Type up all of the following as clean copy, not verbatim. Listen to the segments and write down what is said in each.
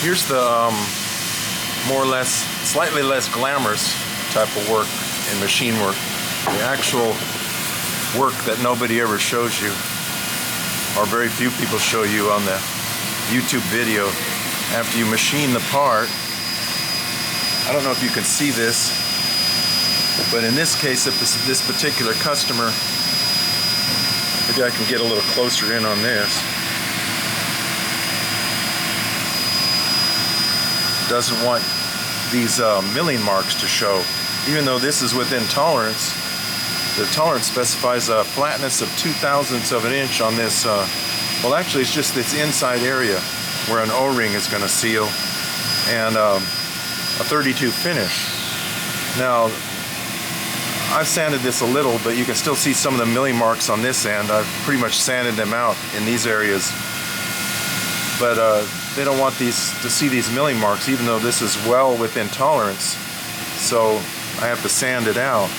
Here's the more or less, slightly less glamorous type of work in machine work. The actual work that nobody ever shows you, or very few people show you on the YouTube video. After you machine the part, I don't know if you can see this, but in this case, if this particular customer, maybe I can get a little closer in on this, doesn't want these milling marks to show. Even though this is within tolerance, the tolerance specifies a flatness of 0.02 of an inch on this, well actually it's just this inside area where an O-ring is going to seal, and a 32 finish. Now, I've sanded this a little, but you can still see some of the milling marks on this end. I've pretty much sanded them out in these areas. But they don't want to see these milling marks, even though this is well within tolerance. So I have to sand it out.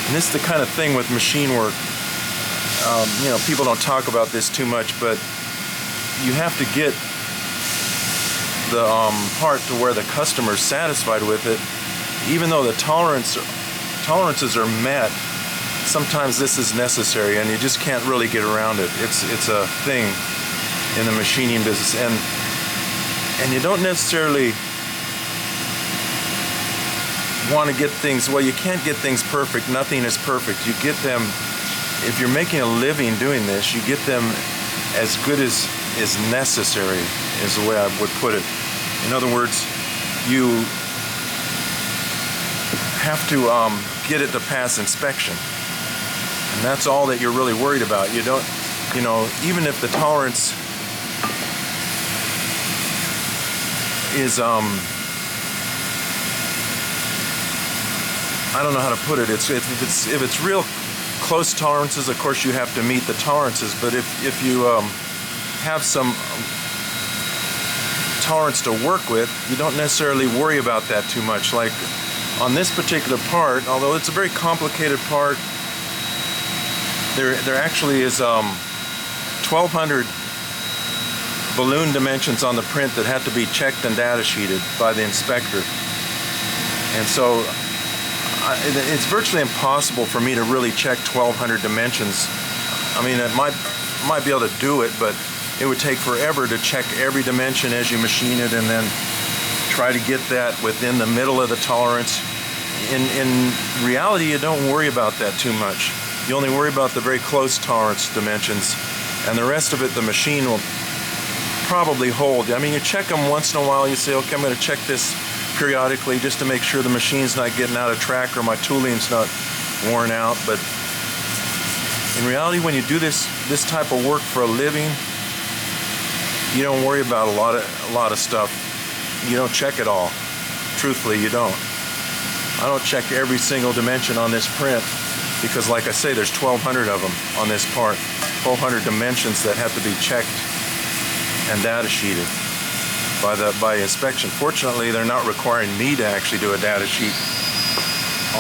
And this is the kind of thing with machine work. You know, people don't talk about this too much, but you have to get the part to where the customer's satisfied with it. Even though the tolerances are met, sometimes this is necessary, and you just can't really get around it. It's a thing in the machining business, and you don't necessarily want to get things, well, you can't get things perfect. Nothing is perfect. You get them, if you're making a living doing this, you get them as good as is necessary, is the way I would put it. In other words, you have to get it to pass inspection, and that's all that you're really worried about. You don't, you know, even if the tolerance is I don't know how to put it. If it's real close tolerances, of course you have to meet the tolerances. But if you have some tolerance to work with, you don't necessarily worry about that too much. Like on this particular part, although it's a very complicated part, there actually is 1,200 balloon dimensions on the print that had to be checked and data sheeted by the inspector. And so it's virtually impossible for me to really check 1,200 dimensions. I mean, I might be able to do it, but it would take forever to check every dimension as you machine it, and then try to get that within the middle of the tolerance. In reality, you don't worry about that too much. You only worry about the very close tolerance dimensions, and the rest of it, the machine will probably hold. I mean, you check them once in a while. You say, okay, I'm going to check this periodically just to make sure the machine's not getting out of track or my tooling's not worn out. But in reality, when you do this type of work for a living, you don't worry about a lot of stuff. You don't check it all. Truthfully, you don't. I don't check every single dimension on this print because, like I say, there's 1,200 of them on this part. 1,200 dimensions that have to be checked and data sheeted by inspection. Fortunately, they're not requiring me to actually do a data sheet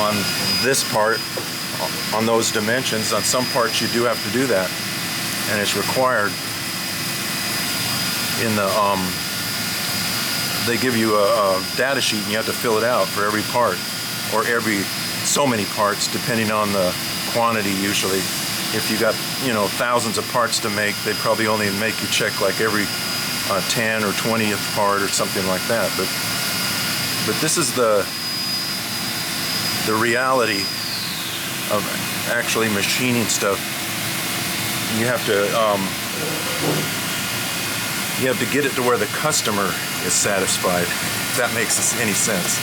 on this part, on those dimensions. On some parts you do have to do that, and it's required in the they give you a data sheet and you have to fill it out for every part, or every so many parts, depending on the quantity. Usually if you got, you know, thousands of parts to make, they probably only make you check like every 10 or 20th part or something like that. But this is the reality of actually machining stuff. You have to get it to where the customer is satisfied, if that makes any sense.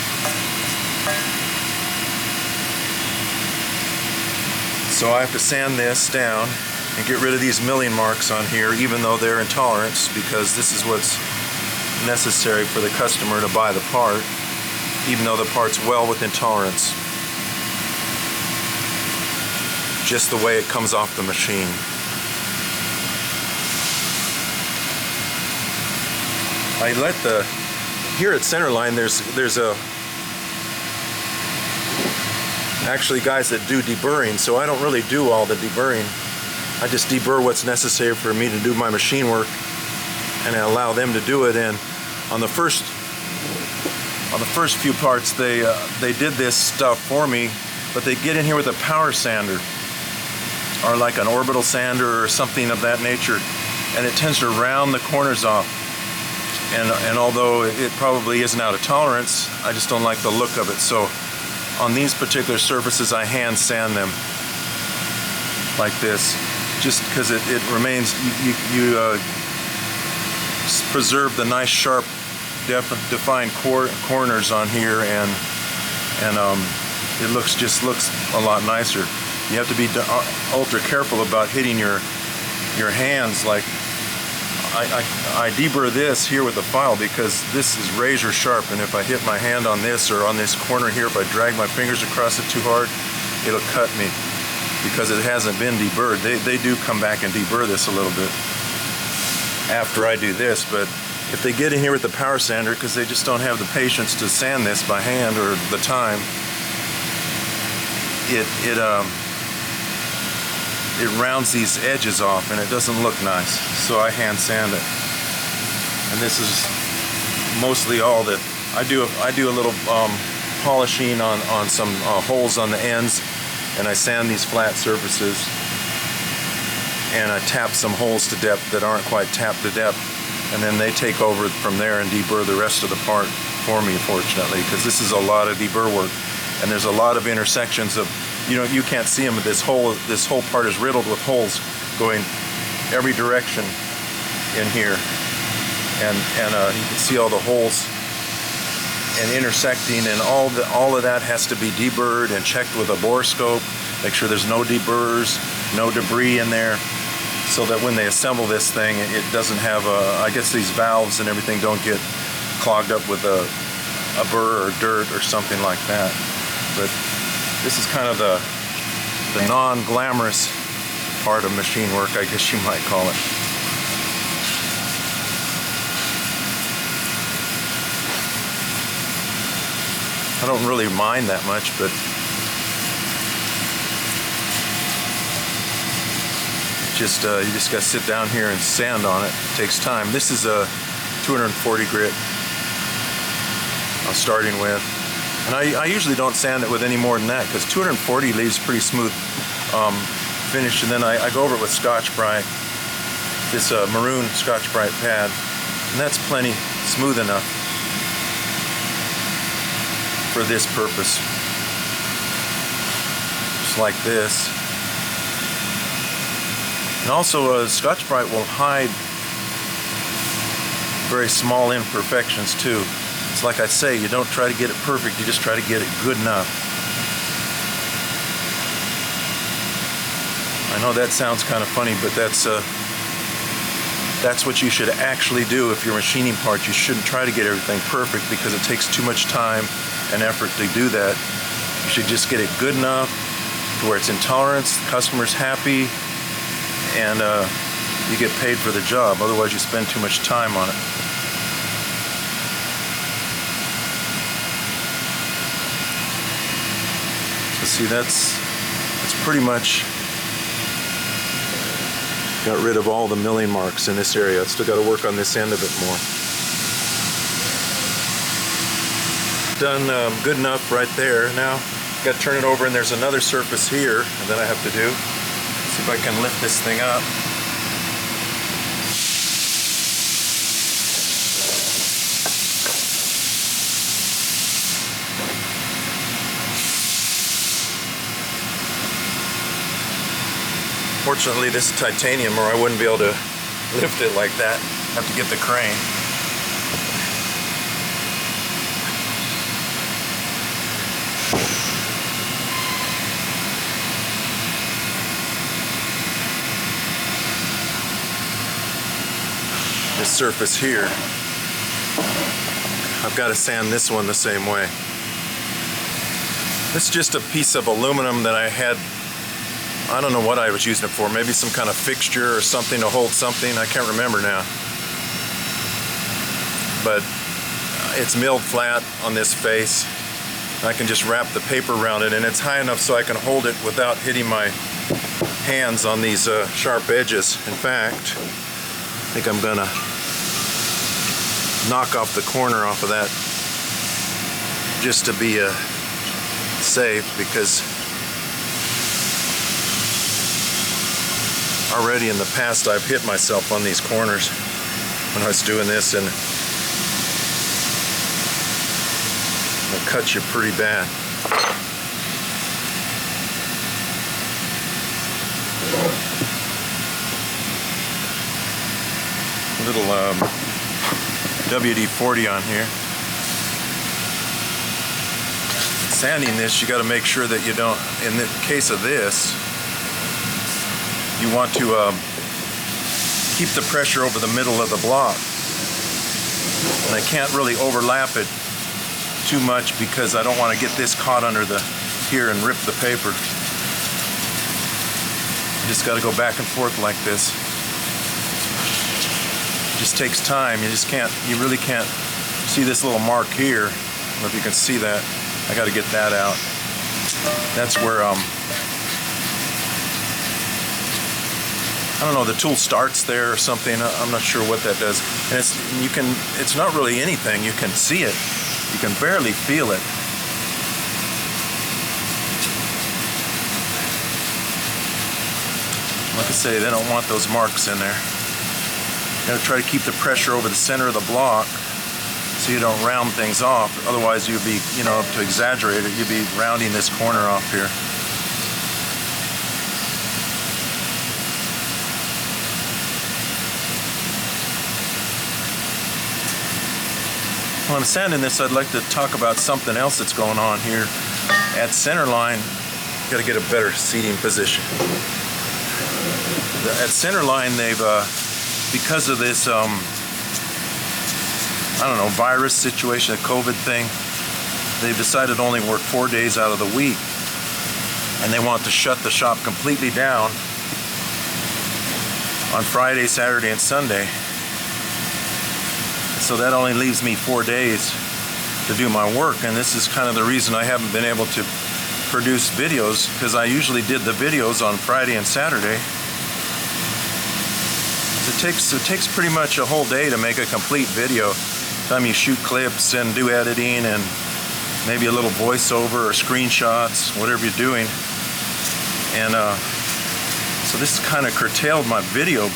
So I have to sand this down and get rid of these milling marks on here, even though they're in tolerance, because this is what's necessary for the customer to buy the part, even though the part's well within tolerance. Just the way it comes off the machine. I let here at Centerline, there's actually guys that do deburring, so I don't really do all the deburring. I just deburr what's necessary for me to do my machine work, and I allow them to do it. And on the first few parts, they did this stuff for me, but they get in here with a power sander or like an orbital sander or something of that nature, and it tends to round the corners off. And although it probably isn't out of tolerance, I just don't like the look of it. So on these particular surfaces, I hand sand them like this, just because it remains, you preserve the nice sharp defined corners on here, and it just looks a lot nicer. You have to be ultra careful about hitting your hands. Like I deburr this here with the file because this is razor sharp, and if I hit my hand on this or on this corner here, if I drag my fingers across it too hard, it'll cut me because it hasn't been deburred. They do come back and deburr this a little bit after I do this, but if they get in here with the power sander, because they just don't have the patience to sand this by hand or the time, it rounds these edges off and it doesn't look nice. So I hand sand it, and this is mostly all that I do. I do a little polishing on some holes on the ends, and I sand these flat surfaces, and I tap some holes to depth that aren't quite tapped to depth, and then they take over from there and deburr the rest of the part for me, fortunately, because this is a lot of deburr work, and there's a lot of intersections of, you can't see them, but this whole part is riddled with holes going every direction in here, and you can see all the holes and intersecting, and all of that has to be deburred and checked with a borescope. Make sure there's no deburrs, no debris in there, so that when they assemble this thing, it doesn't have I guess these valves and everything don't get clogged up with a burr or dirt or something like that. But this is kind of the non-glamorous part of machine work, I guess you might call it. I don't really mind that much, but you just got to sit down here and sand on it. It takes time. This is a 240 grit I'm starting with, and I usually don't sand it with any more than that, because 240 leaves pretty smooth finish, and then I go over it with Scotch-Brite, this maroon Scotch-Brite pad, and that's plenty smooth enough for this purpose. Just like this. And also Scotch-Brite will hide very small imperfections too. It's like I say, you don't try to get it perfect, you just try to get it good enough. I know that sounds kind of funny, but that's what you should actually do if you're machining parts. You shouldn't try to get everything perfect, because it takes too much time and effort to do that. You should just get it good enough to where it's in tolerance, the customer's happy, and you get paid for the job. Otherwise you spend too much time on it. So see, that's pretty much got rid of all the milling marks in this area. I've still got to work on this end of it more. Done good enough right there. Now got to turn it over, and there's another surface here that I have to do. See if I can lift this thing up. Fortunately, this is titanium, or I wouldn't be able to lift it like that. I have to get the crane. This surface here, I've got to sand this one the same way. This is just a piece of aluminum that I had. I don't know what I was using it for. Maybe some kind of fixture or something to hold something. I can't remember now. But it's milled flat on this face. I can just wrap the paper around it, and it's high enough so I can hold it without hitting my hands on these sharp edges. In fact, I think I'm gonna knock off the corner off of that just to be safe, because already in the past I've hit myself on these corners when I was doing this, and it cuts you pretty bad. Little WD-40 on here. Sanding this, you got to make sure that you don't, in the case of this, you want to keep the pressure over the middle of the block. And I can't really overlap it too much because I don't want to get this caught under the here and rip the paper. You just got to go back and forth like this. It just takes time. You really can't see this little mark here. I don't know if you can see that. I got to get that out. That's where I don't know, the tool starts there or something. I'm not sure what that does. And it's not really anything. You can see it. You can barely feel it. Like I say, they don't want those marks in there. You gotta try to keep the pressure over the center of the block so you don't round things off. Otherwise you'd be, to exaggerate it, you'd be rounding this corner off here. While I'm sanding this, I'd like to talk about something else that's going on here. At center line, you gotta get a better seating position. At center line, they've, because of this, virus situation, a COVID thing, they've decided to only work 4 days out of the week. And they want to shut the shop completely down on Friday, Saturday, and Sunday. So that only leaves me 4 days to do my work. And this is kind of the reason I haven't been able to produce videos, because I usually did the videos on Friday and Saturday. It takes pretty much a whole day to make a complete video. Time you shoot clips and do editing and maybe a little voiceover or screenshots, whatever you're doing. And so this kind of curtailed my video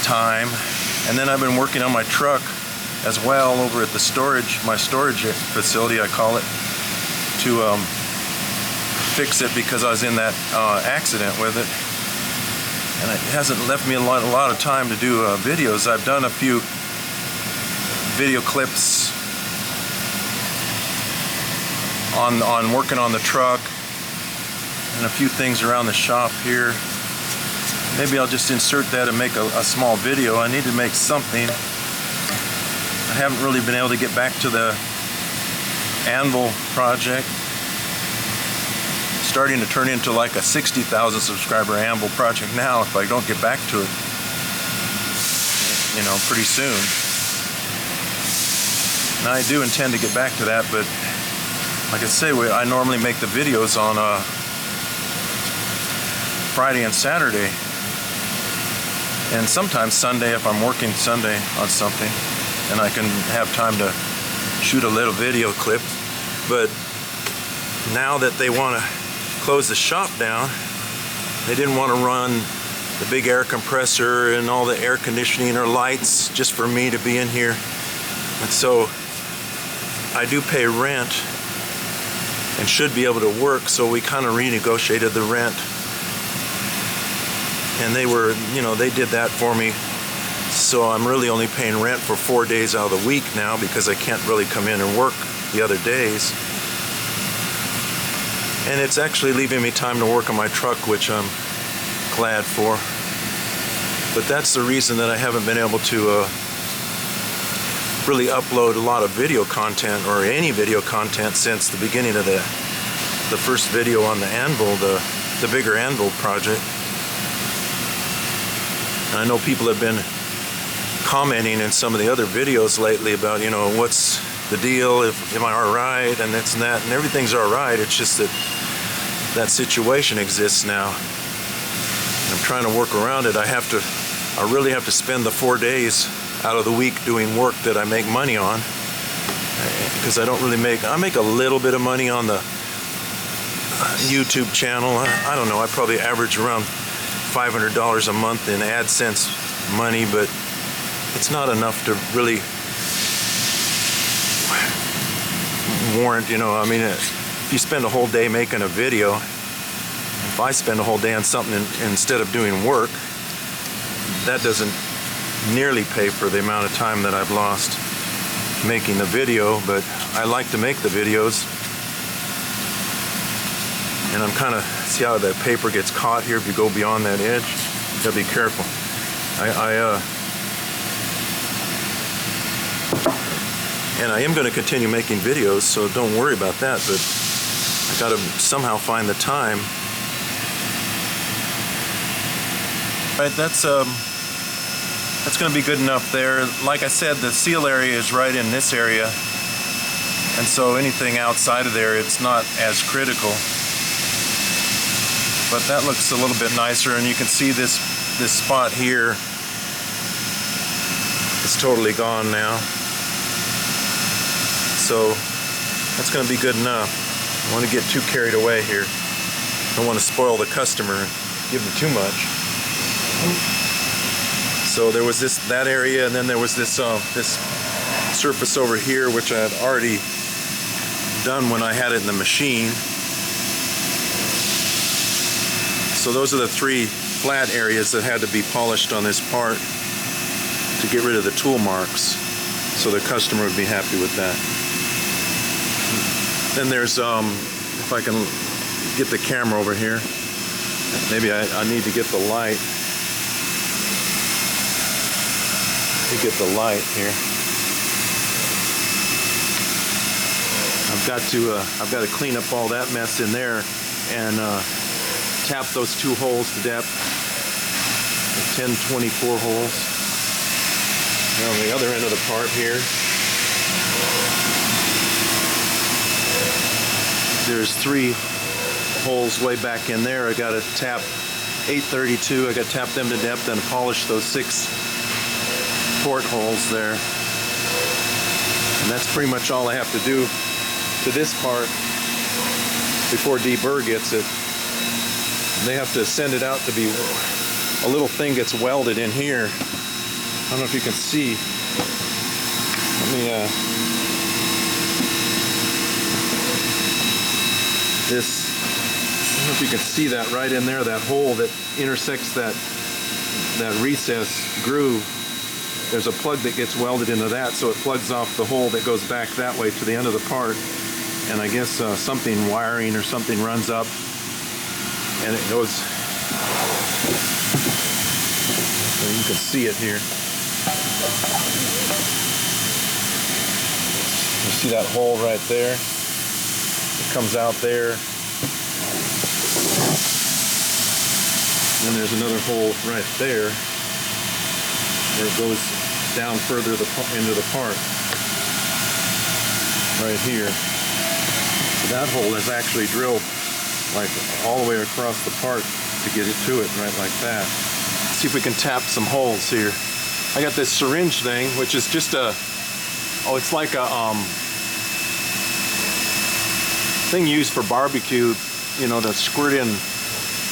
time. And then I've been working on my truck as well over at my storage facility, I call it, to fix it, because I was in that accident with it. And it hasn't left me a lot of time to do videos. I've done a few video clips on working on the truck and a few things around the shop here. Maybe I'll just insert that and make a small video. I need to make something. I haven't really been able to get back to the anvil project. Starting to turn into like a 60,000 subscriber anvil project now if I don't get back to it, pretty soon. And I do intend to get back to that, but like I say, I normally make the videos on Friday and Saturday, and sometimes Sunday if I'm working Sunday on something, and I can have time to shoot a little video clip. But now that they want to close the shop down, they didn't want to run the big air compressor and all the air conditioning or lights just for me to be in here. And so I do pay rent and should be able to work, so we kind of renegotiated the rent. And they did that for me. So I'm really only paying rent for 4 days out of the week now, because I can't really come in and work the other days. And it's actually leaving me time to work on my truck, which I'm glad for. But that's the reason that I haven't been able to really upload a lot of video content, or any video content, since the beginning of the first video on the anvil, the bigger anvil project. And I know people have been commenting in some of the other videos lately about, what's the deal, am I alright, and this and that, and everything's alright. It's just that situation exists now. I'm trying to work around it. I really have to spend the 4 days out of the week doing work that I make money on, because I make a little bit of money on the YouTube channel. I don't know, I probably average around $500 a month in AdSense money, but it's not enough to really warrant, you know, I mean, if you spend a whole day making a video, if I spend a whole day on something instead of doing work, that doesn't nearly pay for the amount of time that I've lost making the video. But I like to make the videos, and I'm kind of, see how that paper gets caught here if you go beyond that edge? You gotta be careful. And I am going to continue making videos, so don't worry about that, but I got to somehow find the time. All right, that's going to be good enough there. Like I said, the seal area is right in this area, and so anything outside of there, it's not as critical. But that looks a little bit nicer, and you can see this spot here is totally gone now. So that's going to be good enough. I don't want to get too carried away here. Don't want to spoil the customer and give them too much. So there was that area, and then there was this surface over here, which I had already done when I had it in the machine. So those are the 3 flat areas that had to be polished on this part to get rid of the tool marks, so the customer would be happy with that. Then there's, if I can get the camera over here, maybe I need to get the light. Get the light here. I've got to clean up all that mess in there and tap those 2 holes to depth. 1024 holes. And on the other end of the part here, there's 3 holes way back in there. I got to tap 832. I got to tap them to depth and polish those 6 port holes there. And that's pretty much all I have to do to this part before Deburring gets it. And they have to send it out to be, a little thing gets welded in here. I don't know if you can see. Let me I don't know if you can see that right in there, that hole that intersects that recess groove. There's a plug that gets welded into that, so it plugs off the hole that goes back that way to the end of the part. And I guess something wiring or something runs up, and it goes. So you can see it here. You see that hole right there? It comes out there. And there's another hole right there where it goes down further into the part. Right here. So that hole is actually drilled like all the way across the part to get it to it, right like that. Let's see if we can tap some holes here. I got this syringe thing, which is just it's like a thing used for barbecue, you know, to squirt in,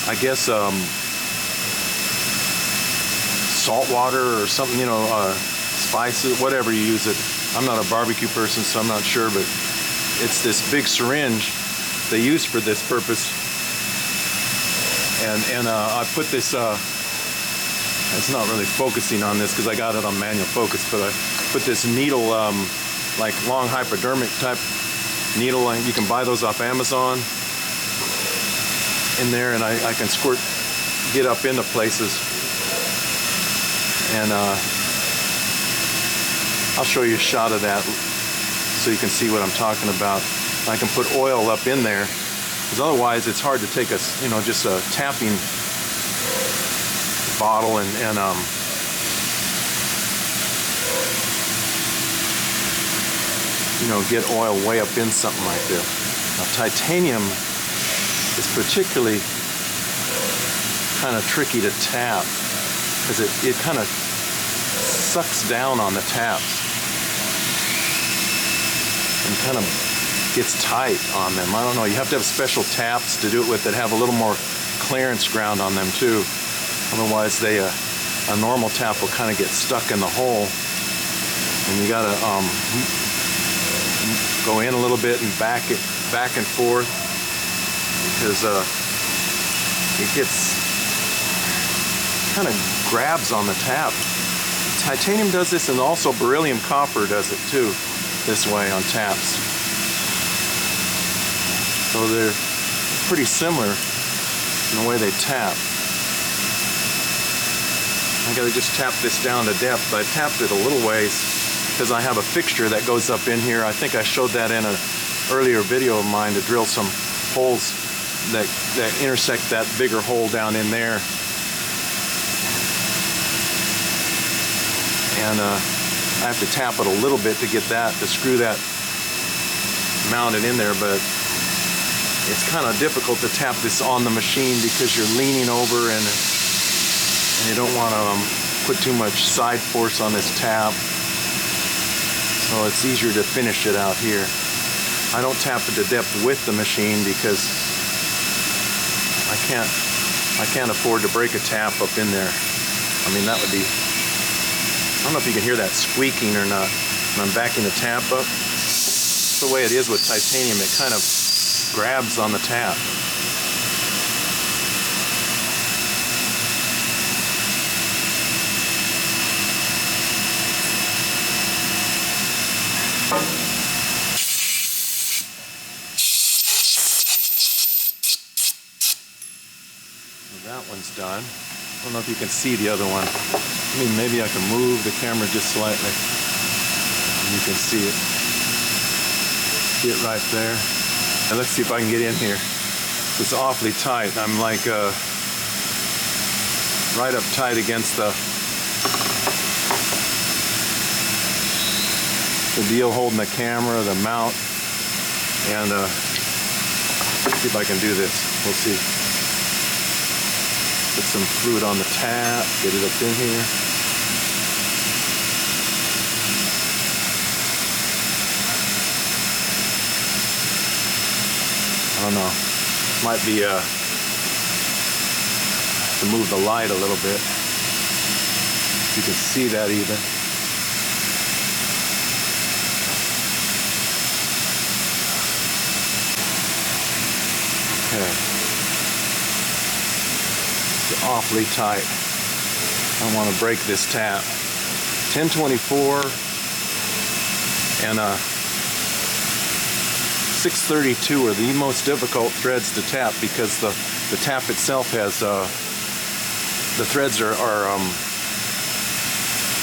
I guess, salt water or something, you know, spices, whatever you use it. I'm not a barbecue person, so I'm not sure, but it's this big syringe they use for this purpose. And I put this, it's not really focusing on this because I got it on manual focus, but I put this needle, like long hypodermic type needle, and you can buy those off Amazon, in there, and I can get up into places. And I'll show you a shot of that so you can see what I'm talking about. I can put oil up in there, because otherwise it's hard to take just a tapping bottle and get oil way up in something like this. Now, titanium is particularly kind of tricky to tap, because it kind of sucks down on the taps and kind of gets tight on them. I don't know, you have to have special taps to do it with that have a little more clearance ground on them too. Otherwise they a normal tap will kind of get stuck in the hole, and you gotta go in a little bit and back and forth, because it gets kind of grabs on the tap. Titanium does this, and also beryllium copper does it too, this way on taps. So they're pretty similar in the way they tap. I gotta just tap this down to depth. I tapped it a little ways because I have a fixture that goes up in here. I think I showed that in an earlier video of mine, to drill some holes that intersect that bigger hole down in there. And I have to tap it a little bit to get that, to screw that mounted in there, but it's kind of difficult to tap this on the machine because you're leaning over and you don't want to put too much side force on this tap. So it's easier to finish it out here. I don't tap it to depth with the machine because I can't afford to break a tap up in there. I mean, that would be, I don't know if you can hear that squeaking or not when I'm backing the tap up. It's the way it is with titanium. It kind of grabs on the tap. That one's done. I don't know if you can see the other one. I mean, maybe I can move the camera just slightly. And you can see it. See it right there. And let's see if I can get in here. It's awfully tight. I'm like right up tight against the deal holding the camera, the mount. And let's see if I can do this. We'll see. Put some fluid on the tap, get it up in here. I don't know. Might be to move the light a little bit. You can see that even. Okay. It's awfully tight. I don't want to break this tap. 1024 and 632 are the most difficult threads to tap because the tap itself has the threads are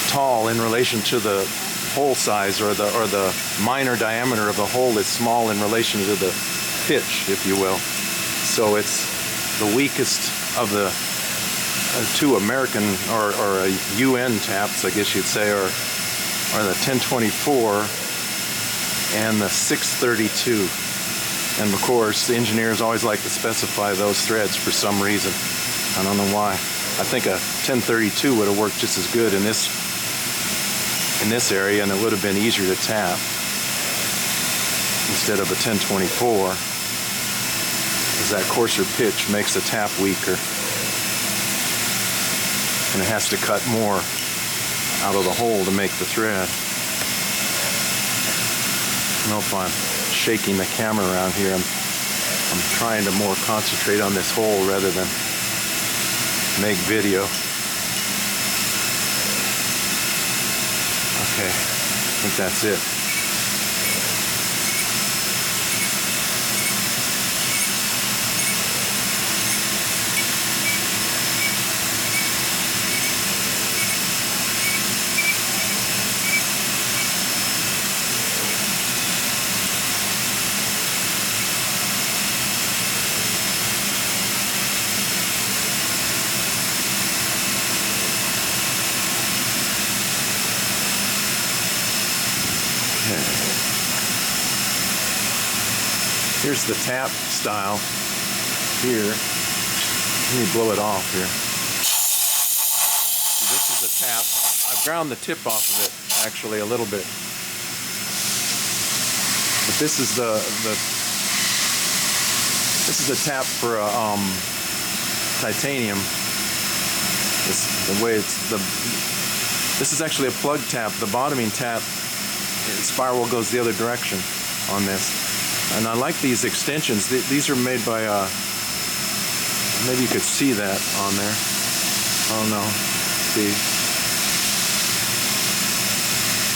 tall in relation to the hole size, or the minor diameter of the hole is small in relation to the pitch, if you will. So it's the weakest of the two American or UN taps, I guess you'd say, are the 1024 and the 632. And of course, the engineers always like to specify those threads for some reason. I don't know why. I think a 1032 would have worked just as good in this area, and it would have been easier to tap instead of a 1024, because that coarser pitch makes the tap weaker, and it has to cut more out of the hole to make the thread. I don't know if I'm shaking the camera around here. I'm trying to more concentrate on this hole rather than make video. Okay, I think that's it. Here's the tap style here. Let me blow it off here. This is a tap I've ground the tip off of it actually a little bit. But this is the tap for titanium. This is actually a plug tap. The bottoming tap spiral goes the other direction on this. And I like these extensions. These are made by maybe you could see that on there. I don't know. See.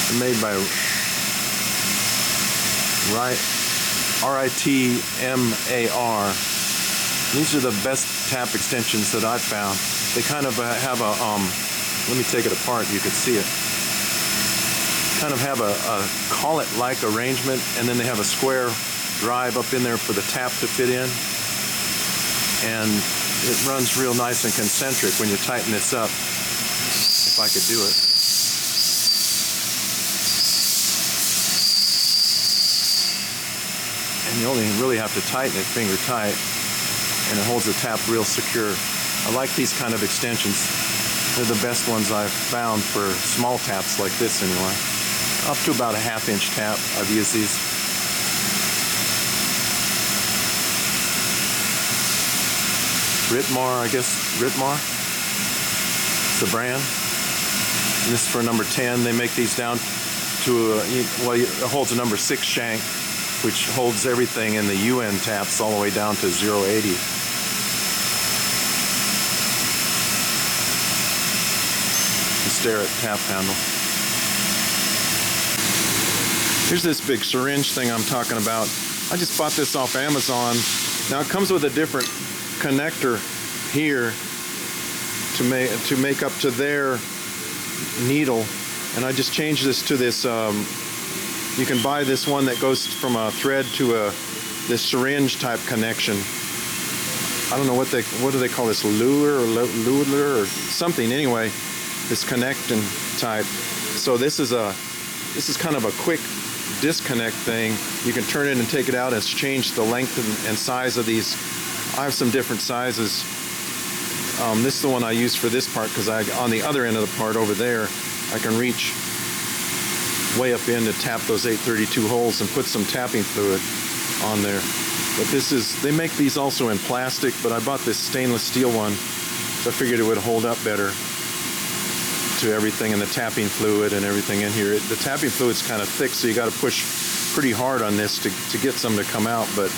They're made by RITMAR. These are the best tap extensions that I've found. They kind of have a, let me take it apart, you could see it. Kind of have a collet-like arrangement, and then they have a square drive up in there for the tap to fit in. And it runs real nice and concentric when you tighten this up, if I could do it. And you only really have to tighten it finger tight, and it holds the tap real secure. I like these kind of extensions. They're the best ones I've found for small taps like this anyway. Up to about a 1/2 inch tap, I've used these. Ritmar, I guess, Ritmar? It's the brand. And this is for number 10. They make these down to, well, it holds a number 6 shank, which holds everything in the UN taps all the way down to 080. Stare at tap handle. Here's this big syringe thing I'm talking about. I just bought this off Amazon. Now it comes with a different connector here to make up to their needle, and I just changed this to this. You can buy this one that goes from a thread to this syringe type connection. I don't know what do they call this, lure or something. Anyway, this connecting type. So this is kind of a quick disconnect thing. You can turn it and take it out. It's changed the length and size of these. I have some different sizes. This is the one I use for this part because on the other end of the part over there, I can reach way up in to tap those 832 holes and put some tapping fluid on there. But they make these also in plastic, but I bought this stainless steel one, so I figured it would hold up better to everything, and the tapping fluid and everything in here. The tapping fluid's kind of thick, so you got to push pretty hard on this to get some to come out, but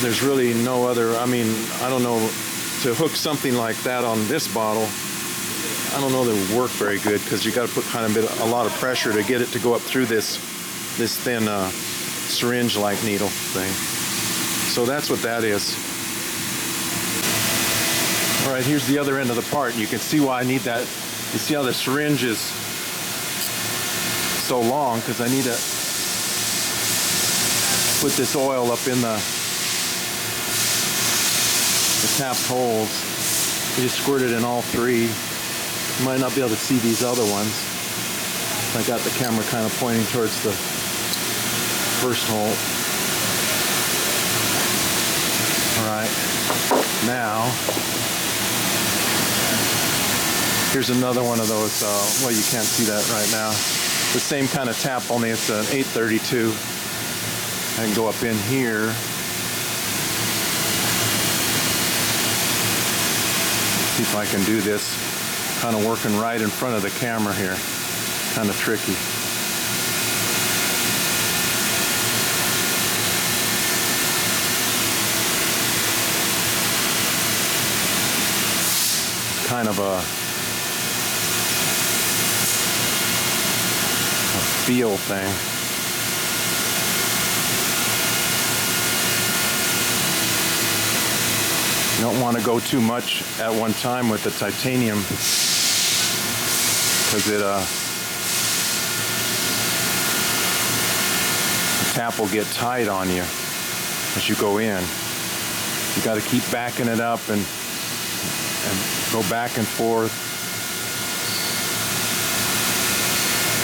there's really no other, I mean, I don't know, to hook something like that on this bottle, I don't know that it would work very good, because you got to put kind of a lot of pressure to get it to go up through this thin syringe-like needle thing. So that's what that is. All right, here's the other end of the part. You can see why I need that. You see how the syringe is so long, because I need to put this oil up in the tapped holes. You just squirt it in all three. You might not be able to see these other ones. I got the camera kind of pointing towards the first hole. All right, now here's another one of those, well, you can't see that right now. The same kind of tap, only it's an 832. I can go up in here. See if I can do this. Kind of working right in front of the camera here. Kind of tricky. Kind of a feel thing. You don't want to go too much at one time with the titanium, because the tap will get tight on you as you go in. You got to keep backing it up and go back and forth.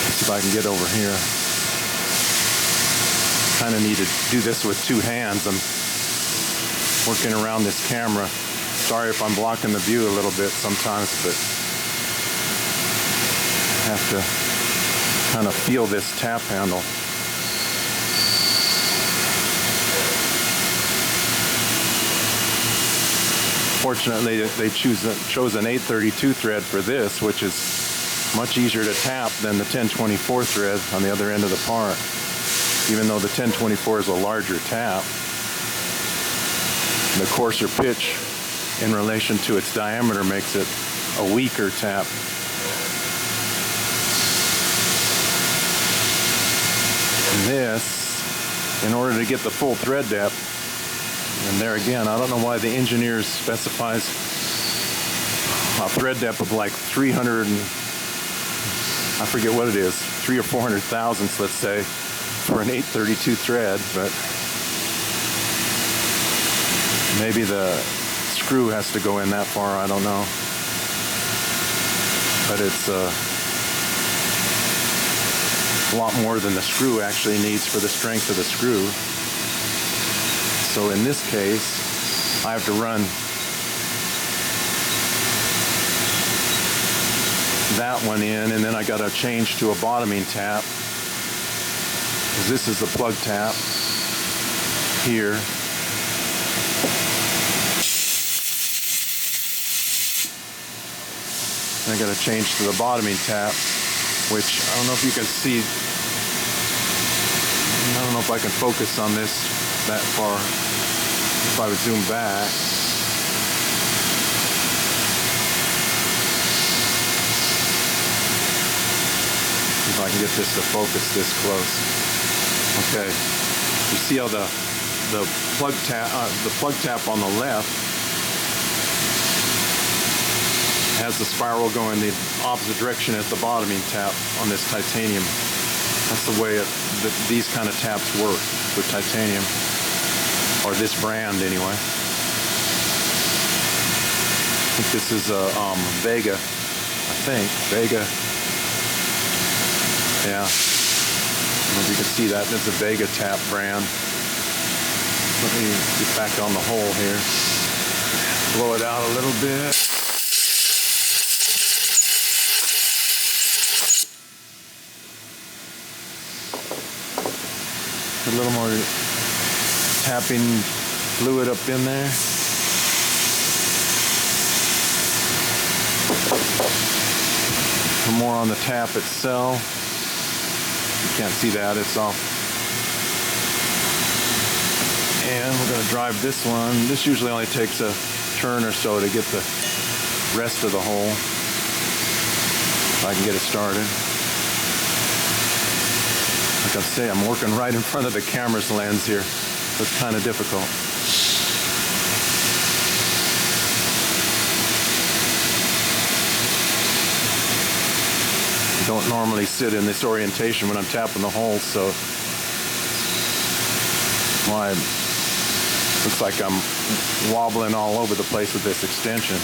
Let's see if I can get over here. Kind of need to do this with two hands. I'm working around this camera. Sorry if I'm blocking the view a little bit sometimes, but have to kind of feel this tap handle. Fortunately, they chose an 832 thread for this, which is much easier to tap than the 1024 thread on the other end of the part. Even though the 1024 is a larger tap, the coarser pitch in relation to its diameter makes it a weaker tap. And this, in order to get the full thread depth, and there again, I don't know why the engineer specifies a thread depth of like 300 and I forget what it is, 300 or 400 thousandths, let's say, for an 832 thread, but maybe the screw has to go in that far, I don't know. But it's a lot more than the screw actually needs for the strength of the screw. So in this case, I have to run that one in, and then I got to change to a bottoming tap, because this is the plug tap here. And I got to change to the bottoming tap, which I don't know if you can see. I don't know if I can focus on this that far. If I would zoom back. See if I can get this to focus this close. Okay. You see how the plug tap on the left has the spiral going the opposite direction as the bottoming tap on this titanium. That's the way these kind of taps work with titanium, or this brand anyway. I think this is a Vega. I think Vega. Yeah. I don't know if you can see that. It's a Vega tap brand. Let me get back on the hole here. Blow it out a little bit. A little more tapping fluid up in there. More on the tap itself. You can't see that, it's off. And we're going to drive this one. This usually only takes a turn or so to get the rest of the hole. If I can get it started. Like I say, I'm working right in front of the camera's lens here. So it's kind of difficult. I don't normally sit in this orientation when I'm tapping the holes, so why looks like I'm wobbling all over the place with this extension.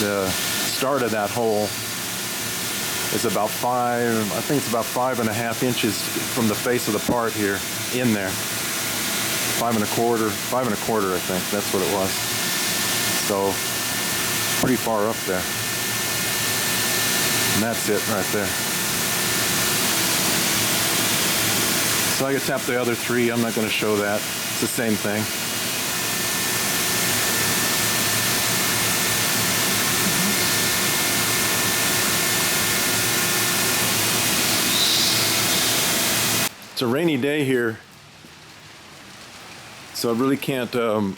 The start of that hole is about I think it's about 5.5 inches from the face of the part here in there. 5 1/4, I think, that's what it was. So pretty far up there. And that's it right there. So I can tap the other three. I'm not going to show that. It's the same thing. It's a rainy day here, so I really can't, I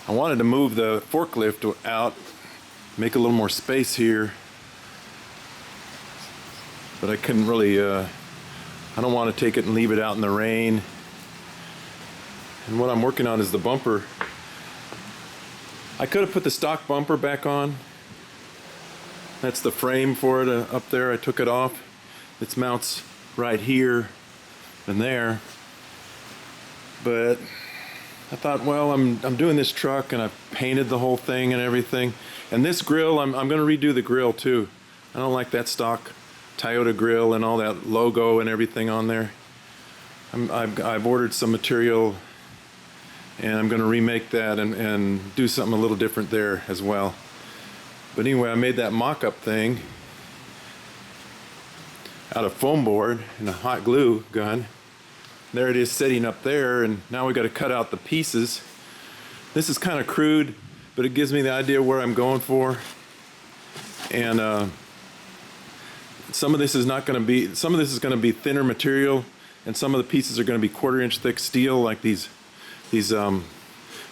wanted to move the forklift out, make a little more space here, but I couldn't really, I don't want to take it and leave it out in the rain. And what I'm working on is the bumper. I could have put the stock bumper back on. That's the frame for it up there. I took it off. It mounts right here and there, but I thought, well, I'm doing this truck and I've painted the whole thing and everything, and this grill, I'm going to redo the grill too. I don't like that stock Toyota grill and all that logo and everything on there. I've ordered some material and I'm going to remake that and do something a little different there as well. But anyway, I made that mock-up thing out of foam board and a hot glue gun. There it is sitting up there, and now we got to cut out the pieces. This is kind of crude, but it gives me the idea where I'm going for. And some of this is not going to be, some of this is going to be thinner material, and some of the pieces are going to be 1/4 inch thick steel, like these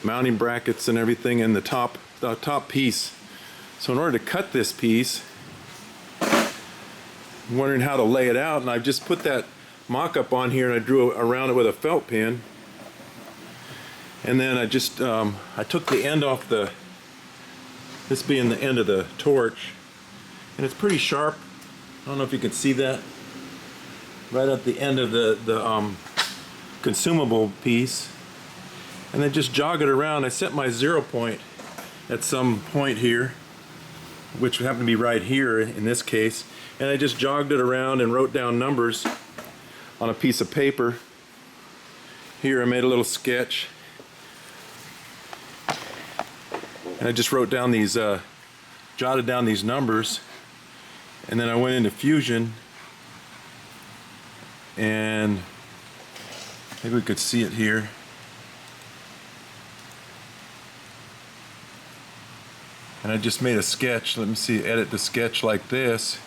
mounting brackets and everything in the top piece. So in order to cut this piece, I'm wondering how to lay it out, and I've just put that mock-up on here, and I drew around it with a felt pen. And then I just I took the end off the, this being the end of the torch, and it's pretty sharp. I don't know if you can see that right at the end of the consumable piece, and then just jog it around. I set my 0 point at some point here, which happened to be right here in this case, and I just jogged it around and wrote down numbers on a piece of paper. Here I made a little sketch, and I just wrote down these, jotted down these numbers, and then I went into Fusion, and maybe we could see it here. And I just made a sketch. Let me see, edit the sketch like this.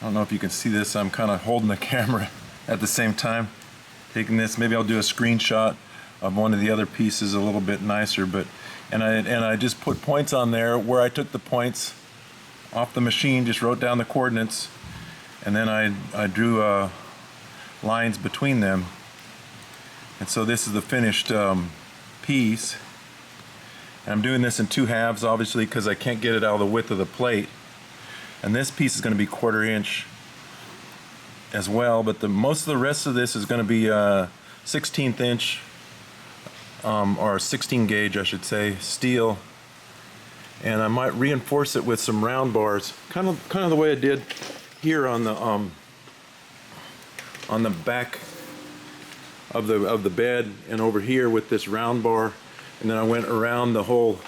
I don't know if you can see this. I'm kind of holding the camera at the same time, taking this. Maybe I'll do a screenshot of one of the other pieces a little bit nicer. But and I just put points on there where I took the points off the machine. Just wrote down the coordinates, and then I drew lines between them. And so this is the finished piece. And I'm doing this in 2 halves, obviously, because I can't get it out of the width of the plate. And this piece is going to be 1/4 inch as well, but most of the rest of this is going to be 16th inch or 16 gauge, I should say, steel. And I might reinforce it with some round bars, kind of the way I did here on the back of the bed, and over here with this round bar. And then I went around the whole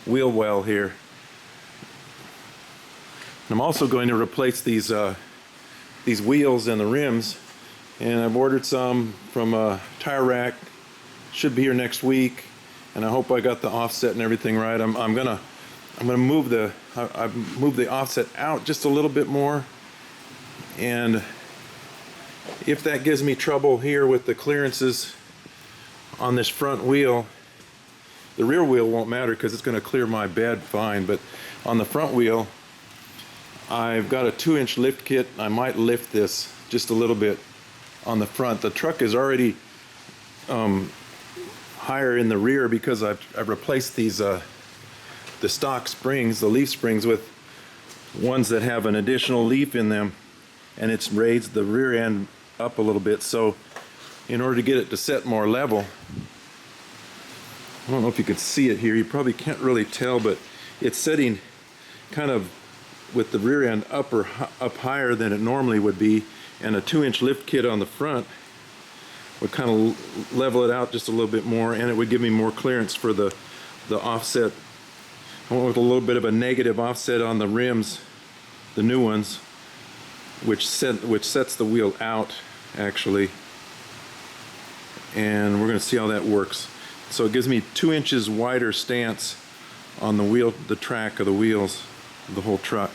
wheel well here. And I'm also going to replace these wheels and the rims, and I've ordered some from a tire rack. Should be here next week, and I hope I got the offset and everything right. I'm gonna move I've moved the offset out just a little bit more, and if that gives me trouble here with the clearances on this front wheel, the rear wheel won't matter because it's going to clear my bed fine, but on the front wheel I've got a 2-inch lift kit. I might lift this just a little bit on the front. The truck is already higher in the rear because I've replaced these the stock springs, the leaf springs, with ones that have an additional leaf in them, and it's raised the rear end up a little bit. So in order to get it to set more level, I don't know if you can see it here, you probably can't really tell, but it's setting kind of with the rear end up higher than it normally would be, and a 2-inch lift kit on the front would kind of level it out just a little bit more, and it would give me more clearance for the offset. I went with a little bit of a negative offset on the rims, the new ones, which sets the wheel out actually, and we're going to see how that works. So it gives me 2 inches wider stance on the wheel, the track of the wheels of the whole truck.